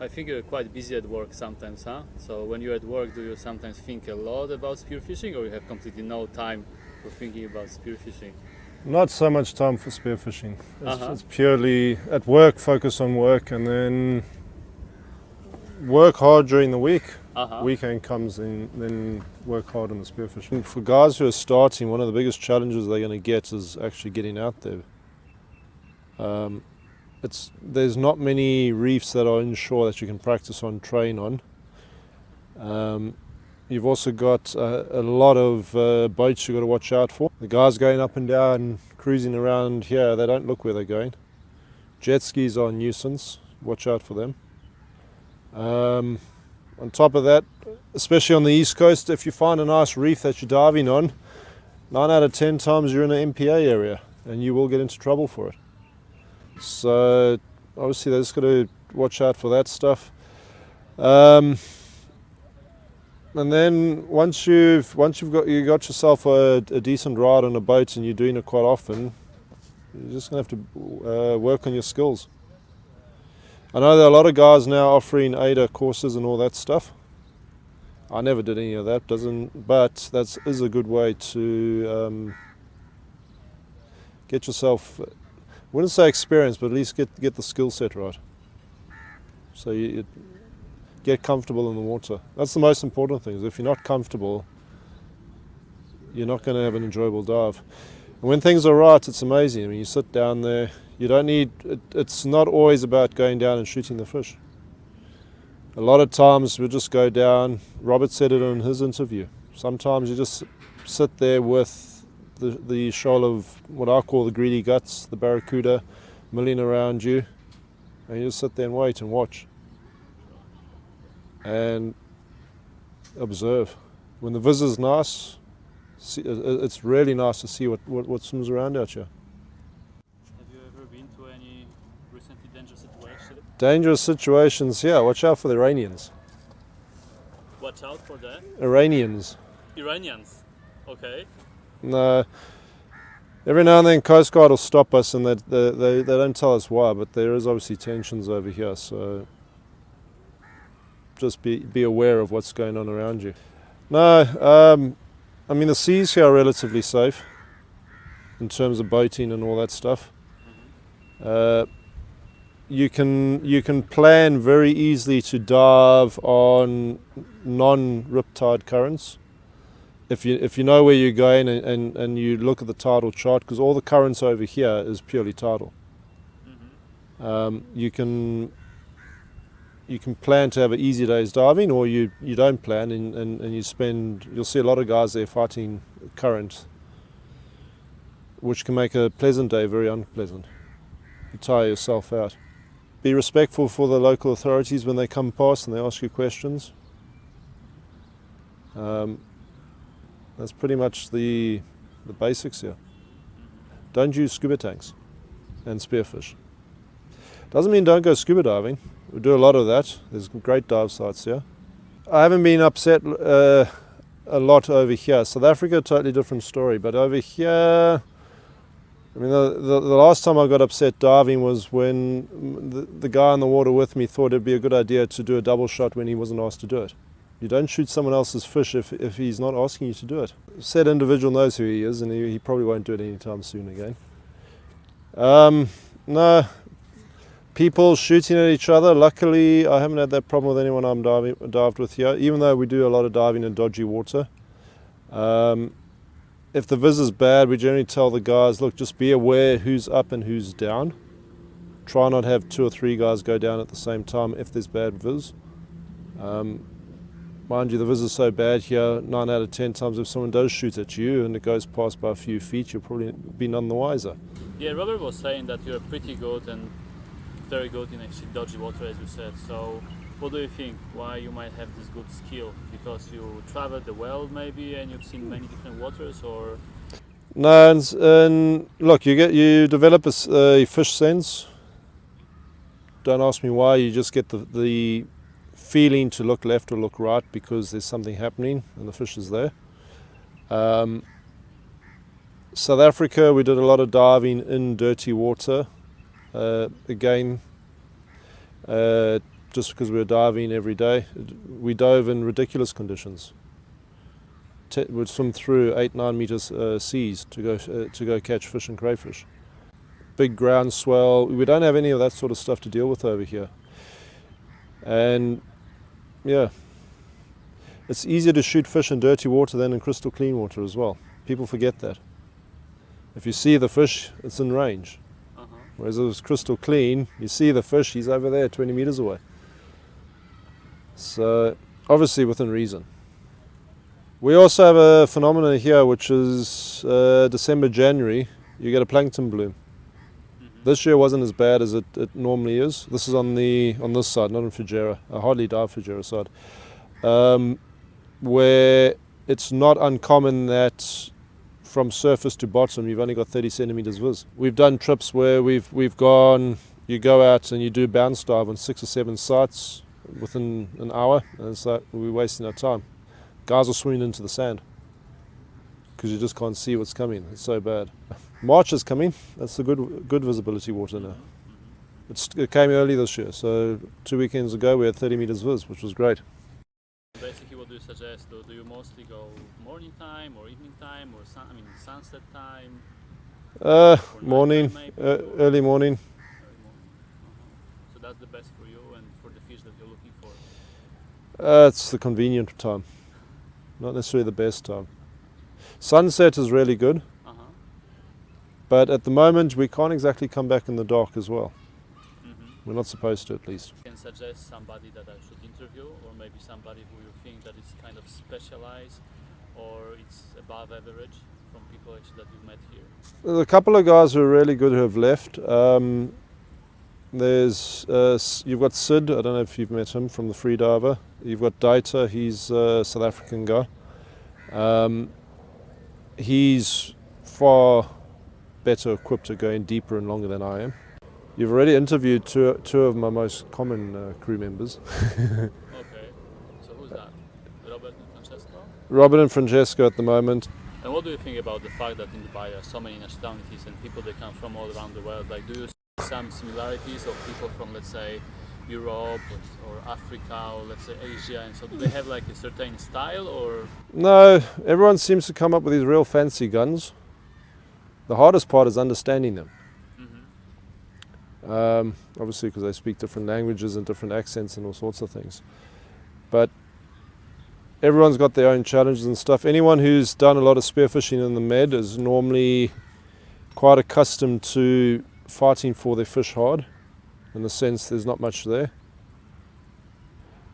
I think you're quite busy at work sometimes, huh? So when you're at work, do you sometimes think a lot about spearfishing, or you have completely no time for thinking about spearfishing? Not so much time for spearfishing. It's purely at work, focus on work, and then work hard during the week. Weekend comes in, then work hard on the spearfishing. For guys who are starting, one of the biggest challenges they're going to get is actually getting out there. There's not many reefs that are inshore that you can practice on, train on. You've also got a lot of boats you've got to watch out for. The guys going up and down, cruising around here, they don't look where they're going. Jet skis are a nuisance, watch out for them. On top of that, especially on the east coast, if you find a nice reef that you're diving on, 9 out of 10 times you're in an MPA area and you will get into trouble for it. So obviously they just got to watch out for that stuff. And then once you've got yourself a decent ride on a boat and you're doing it quite often, you're just going to have to work on your skills. I know there are a lot of guys now offering ADA courses and all that stuff. I never did any of that, but that is a good way to get yourself, I wouldn't say experience, but at least get the skill set right. So you get comfortable in the water. That's the most important thing. Is if you're not comfortable, you're not going to have an enjoyable dive. And when things are right, it's amazing. I mean, you sit down there. You don't need. It's not always about going down and shooting the fish. A lot of times we just go down. Robert said it in his interview. Sometimes you just sit there with the shoal of what I call the greedy guts, the barracuda, milling around you, and you just sit there and wait and watch and observe. When the visitor's nice, it's really nice to see what swims around out here. Have you ever been to any recently dangerous situations? Dangerous situations, yeah. Watch out for the Iranians. Watch out for the Iranians. Iranians. Okay. No. Every now and then Coast Guard will stop us and they don't tell us why, but there is obviously tensions over here, so just be aware of what's going on around you. No, I mean the seas here are relatively safe in terms of boating and all that stuff. You can plan very easily to dive on non-riptide currents. If you know where you're going and you look at the tidal chart, because all the currents over here is purely tidal. You can plan to have an easy day's diving, or you don't plan and you'll see a lot of guys there fighting current, which can make a pleasant day very unpleasant. You tire yourself out. Be respectful for the local authorities when they come past and they ask you questions. That's pretty much the basics here. Don't use scuba tanks and spearfish. Doesn't mean don't go scuba diving. We do a lot of that. There's great dive sites here. I haven't been upset a lot over here. South Africa, totally different story. But over here, I mean, the last time I got upset diving was when the guy in the water with me thought it'd be a good idea to do a double shot when he wasn't asked to do it. You don't shoot someone else's fish if he's not asking you to do it. Said individual knows who he is, and he probably won't do it anytime soon again. No, people shooting at each other. Luckily, I haven't had that problem with anyone I'm dived with here, even though we do a lot of diving in dodgy water. If the viz is bad, we generally tell the guys, look, just be aware who's up and who's down. Try not have 2 or 3 guys go down at the same time if there's bad viz. Mind you, the viz is so bad here, 9 out of 10 times if someone does shoot at you and it goes past by a few feet, you'll probably be none the wiser. Yeah, Robert was saying that you're pretty good and very good in actually dodgy water, as you said. So what do you think? Why you might have this good skill? Because you traveled the world maybe and you've seen many different waters, or? No, and look, you develop a fish sense. Don't ask me why, you just get the feeling to look left or look right because there's something happening and the fish is there. South Africa, we did a lot of diving in dirty water. Again, just because we were diving every day. We dove in ridiculous conditions. We'd swim through 8-9 meters seas to go catch fish and crayfish. Big ground swell. We don't have any of that sort of stuff to deal with over here. And yeah, it's easier to shoot fish in dirty water than in crystal clean water as well. People forget that. If you see the fish, it's in range. Whereas if it's crystal clean, you see the fish, he's over there 20 meters away. So obviously within reason. We also have a phenomenon here which is December, January, you get a plankton bloom. This year wasn't as bad as it normally is. This is on this side, not in Fujairah. I hardly dive Fujairah side. Where it's not uncommon that from surface to bottom you've only got 30 centimeters viz. We've done trips where we've gone, you go out and you do bounce dive on 6 or 7 sites within an hour, and it's like we're wasting our time. Guys are swimming into the sand because you just can't see what's coming. It's so bad. March is coming. That's the good visibility water now. It came early this year, so 2 weekends ago we had 30 meters viz, which was great. Basically, what do you suggest? Do you mostly go morning time or evening time or sunset time? Morning, maybe, early morning. So that's the best for you and for the fish that you're looking for? It's the convenient time, not necessarily the best time. Sunset is really good, but at the moment we can't exactly come back in the dark as well. We're not supposed to, at least. Can suggest somebody that I should interview, or maybe somebody who you think that is kind of specialized or it's above average from people actually that you've met here? There's a couple of guys who are really good who have left. You've got Sid, I don't know if you've met him, from the freediver. You've got Daita, he's a South African guy. He's far better equipped to go in deeper and longer than I am. You've already interviewed two of my most common crew members. Okay, so who's that? Robert and Francesco? Robert and Francesco at the moment. And what do you think about the fact that in Dubai there are so many nationalities and people that come from all around the world? Like, do you see some similarities of people from, let's say, Europe or Africa or let's say Asia, and so do they have like a certain style or? No, everyone seems to come up with these real fancy guns. The hardest part is understanding them. Obviously because they speak different languages and different accents and all sorts of things. But everyone's got their own challenges and stuff. Anyone who's done a lot of spearfishing in the Med is normally quite accustomed to fighting for their fish hard. In the sense there's not much there.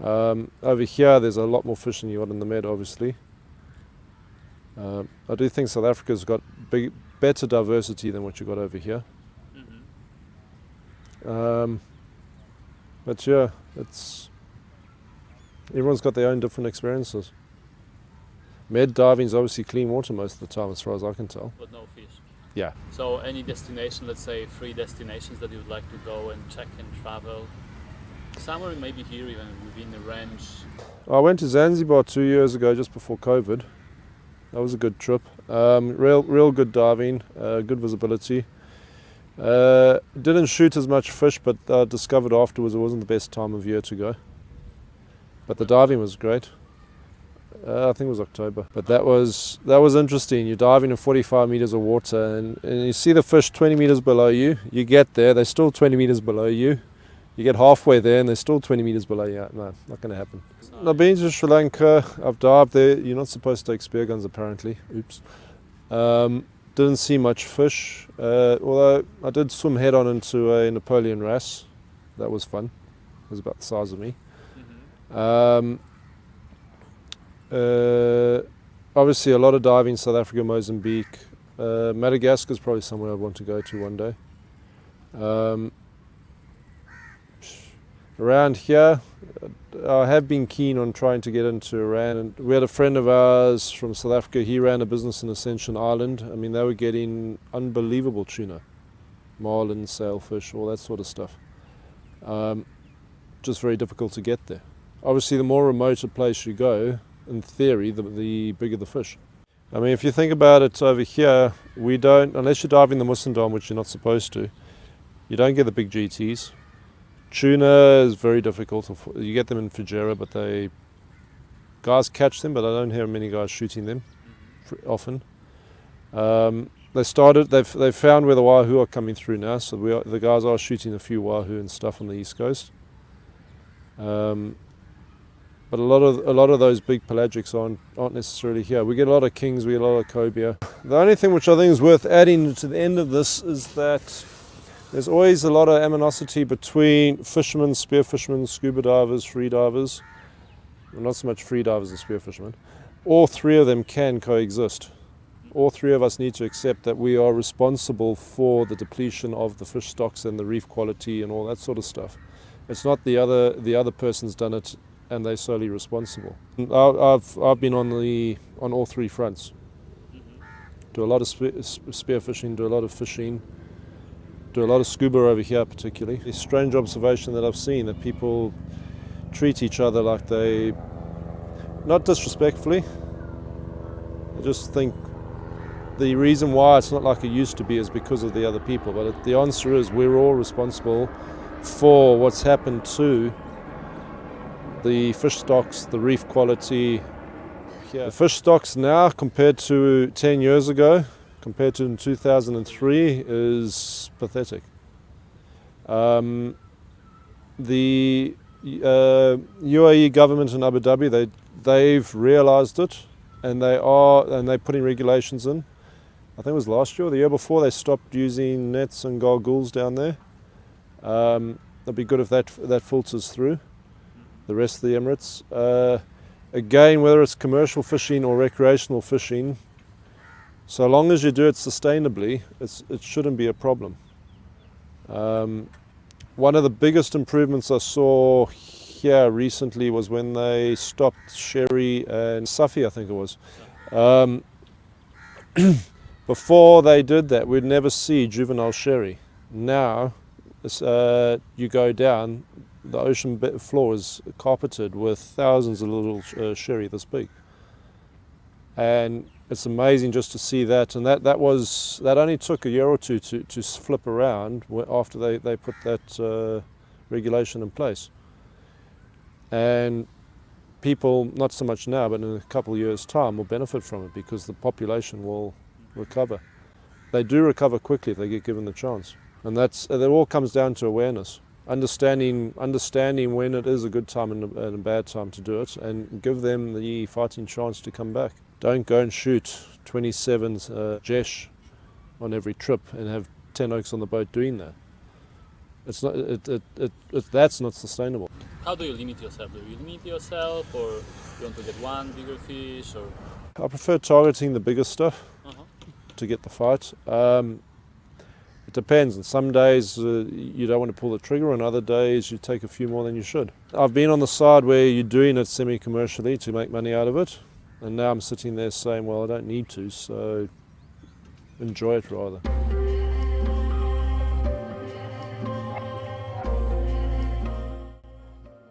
Over here there's a lot more fish than you got in the Med, obviously. I do think South Africa's got better diversity than what you got over here. But yeah, everyone's got their own different experiences. Med diving is obviously clean water most of the time, as far as I can tell. But no fish. Yeah. So any destination, let's say 3 destinations that you would like to go and check and travel? Somewhere maybe here even within the range. I went to Zanzibar 2 years ago, just before COVID. That was a good trip. Real good diving, good visibility. Didn't shoot as much fish, but I discovered afterwards it wasn't the best time of year to go. But the diving was great. I think it was October. But that was interesting. You're diving in 45 meters of water and you see the fish 20 meters below you. You get there, they're still 20 meters below you. You get halfway there and they're still 20 meters below you. No, not going to happen. I've been to Sri Lanka. I've dived there. You're not supposed to take spear guns apparently. Oops. Didn't see much fish, although I did swim head on into a Napoleon wrasse. That was fun. It was about the size of me. Obviously a lot of diving, South Africa, Mozambique. Madagascar is probably somewhere I want to go to one day. Around here, I have been keen on trying to get into Iran. And we had a friend of ours from South Africa. He ran a business in Ascension Island. I mean, they were getting unbelievable tuna, marlin, sailfish, all that sort of stuff. Just very difficult to get there. Obviously, the more remote a place you go, in theory, the bigger the fish. I mean, if you think about it over here, we don't, unless you're diving the Musandam, which you're not supposed to, you don't get the big GTs. Tuna is very difficult. You get them in Fujairah, but guys catch them, but I don't hear many guys shooting them often. They've found where the wahoo are coming through now, so the guys are shooting a few wahoo and stuff on the east coast. But a lot of those big pelagics aren't necessarily here. We get a lot of kings, we get a lot of cobia. The only thing which I think is worth adding to the end of this is that there's always a lot of animosity between fishermen, spearfishermen, scuba divers, freedivers. Well, not so much freedivers and spearfishermen. All three of them can coexist. All three of us need to accept that we are responsible for the depletion of the fish stocks and the reef quality and all that sort of stuff. It's not the other person's done it and they're solely responsible. I've been on all three fronts. Do a lot of spearfishing, do a lot of fishing, do a lot of scuba over here particularly. It's a strange observation that I've seen, that people treat each other like they, not disrespectfully, I just think the reason why it's not like it used to be is because of the other people. But the answer is we're all responsible for what's happened to the fish stocks, the reef quality. The fish stocks now compared to 10 years ago, compared to in 2003, is pathetic. The UAE government in Abu Dhabi, they've realised it, and they're putting regulations in. I think it was last year or the year before, they stopped using nets and gargoules down there. It'd be good if that filters through the rest of the Emirates. Again, whether it's commercial fishing or recreational fishing, so long as you do it sustainably, it shouldn't be a problem. One of the biggest improvements I saw here recently was when they stopped sherry and Safi, I think it was. Before they did that, we'd never see juvenile sherry. Now, you go down, the ocean floor is carpeted with thousands of little sherry this big. And it's amazing just to see that. And that only took a year or two to flip around after they put that regulation in place. And people, not so much now, but in a couple of years' time, will benefit from it because the population will recover. They do recover quickly if they get given the chance. And that all comes down to awareness. Understanding when it is a good time and a bad time to do it, and give them the fighting chance to come back. Don't go and shoot 27 jesh on every trip and have 10 oaks on the boat doing that. It's not. That's not sustainable. How do you limit yourself? Do you limit yourself, or you want to get one bigger fish? Or I prefer targeting the bigger stuff to get the fight. It depends. On some days you don't want to pull the trigger, on other days you take a few more than you should. I've been on the side where you're doing it semi-commercially to make money out of it, and now I'm sitting there saying, well, I don't need to, so enjoy it rather.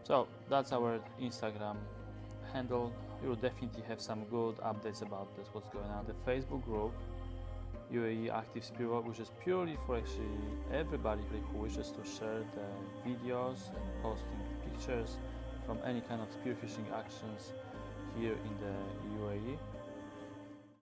So that's our Instagram handle. We will definitely have some good updates about this, what's going on. The Facebook group, UAEactiveSPEARO, which is purely for actually everybody who wishes to share the videos and posting pictures from any kind of spearfishing actions here in the UAE.